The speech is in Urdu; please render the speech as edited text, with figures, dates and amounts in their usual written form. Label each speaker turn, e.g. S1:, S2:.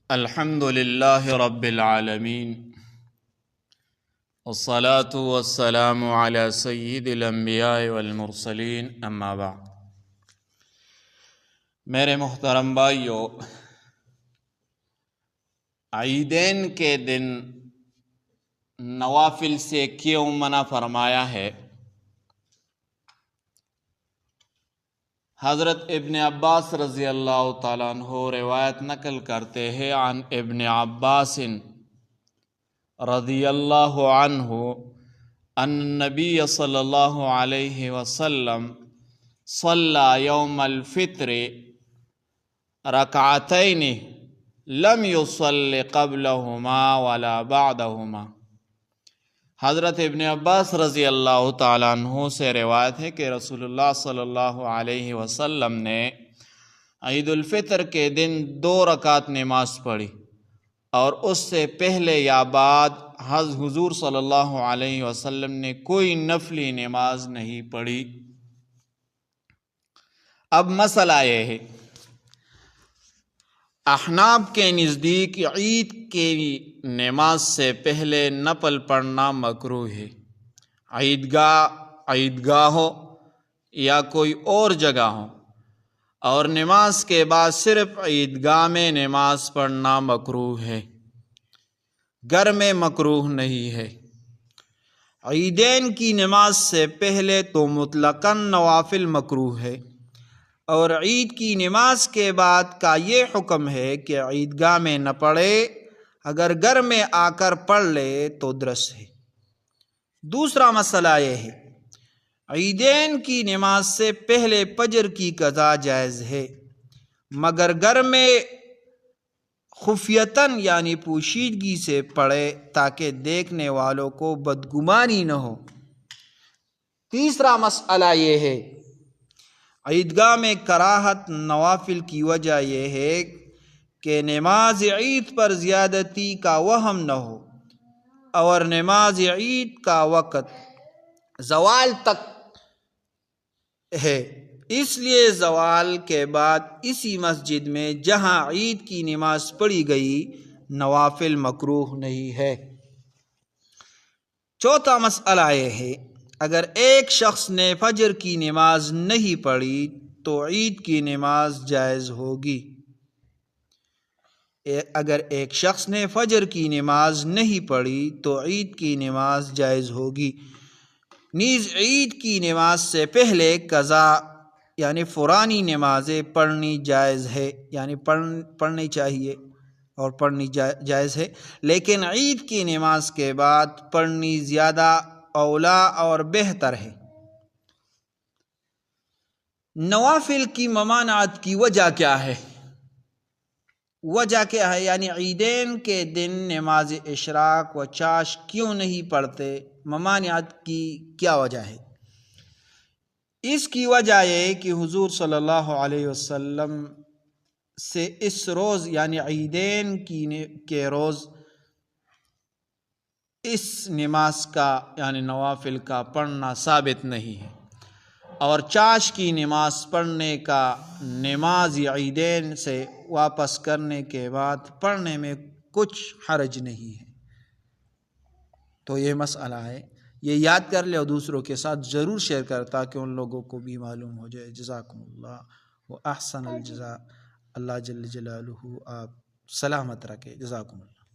S1: الحمد للہ رب العالمین والصلاة والسلام علی سید الانبیاء والمرسلین اما بعد۔ میرے محترم بھائیو، عیدین کے دن نوافل سے کیوں منع فرمایا ہے؟ حضرت ابن عباس رضی اللہ تعالیٰ عنہ روایت نقل کرتے ہیں عن ابن عباس رضی اللہ عنہ ان نبی صلی اللہ علیہ وسلم صلی یوم الفطر رکعتین لم يصل قبلہما ولا بعدہما۔ حضرت ابن عباس رضی اللہ تعالیٰ عنہ سے روایت ہے کہ رسول اللہ صلی اللہ علیہ وسلم نے عید الفطر کے دن 2 رکعت نماز پڑھی اور اس سے پہلے یا بعد حضور صلی اللہ علیہ وسلم نے کوئی نفلی نماز نہیں پڑھی۔ اب مسئلہ یہ ہے، احناف کے نزدیک عید کی نماز سے پہلے نفل پڑھنا مکروہ ہے، عیدگاہ ہو یا کوئی اور جگہ ہو، اور نماز کے بعد صرف عیدگاہ میں نماز پڑھنا مکروہ ہے، گھر میں مکروہ نہیں ہے۔ عیدین کی نماز سے پہلے تو مطلقاً نوافل مکروہ ہے، اور عید کی نماز کے بعد کا یہ حکم ہے کہ عیدگاہ میں نہ پڑھے، اگر گھر میں آ کر پڑھ لے تو درست ہے۔ دوسرا مسئلہ یہ ہے، عیدین کی نماز سے پہلے فجر کی قضا جائز ہے، مگر گھر میں خفیتاً یعنی پوشیدگی سے پڑھے تاکہ دیکھنے والوں کو بدگمانی نہ ہو۔ تیسرا مسئلہ یہ ہے، عیدگاہ میں کراہت نوافل کی وجہ یہ ہے کہ نماز عید پر زیادتی کا وہم نہ ہو، اور نماز عید کا وقت زوال تک ہے، اس لیے زوال کے بعد اسی مسجد میں جہاں عید کی نماز پڑھی گئی نوافل مکروہ نہیں ہے۔ چوتھا مسئلہ یہ ہے، اگر ایک شخص نے فجر کی نماز نہیں پڑھی تو عید کی نماز جائز ہوگی۔ اگر ایک شخص نے فجر کی نماز نہیں پڑھی تو عید کی نماز جائز ہوگی۔ نیز عید کی نماز سے پہلے قضا یعنی فورانی نمازیں پڑھنی جائز ہے، یعنی پڑھنی چاہیے اور پڑھنی جائز ہے، لیکن عید کی نماز کے بعد پڑھنی زیادہ اولا اور بہتر ہے۔ نوافل کی ممانعت کی وجہ کیا ہے؟ وجہ کیا ہے، یعنی عیدین کے دن نماز اشراق و چاش کیوں نہیں پڑھتے؟ ممانعت کی کیا وجہ ہے؟ اس کی وجہ یہ کہ حضور صلی اللہ علیہ وسلم سے اس روز یعنی عیدین کے روز اس نماز کا یعنی نوافل کا پڑھنا ثابت نہیں ہے، اور چاش کی نماز پڑھنے کا نماز عیدین سے واپس کرنے کے بعد پڑھنے میں کچھ حرج نہیں ہے۔ تو یہ مسئلہ ہے، یہ یاد کر لے اور دوسروں کے ساتھ ضرور شیئر کر تاکہ ان لوگوں کو بھی معلوم ہو جائے۔ جزاکم اللہ و احسن الجزاء۔ اللہ جل جلالہ آپ سلامت رکھے۔ جزاکم اللہ۔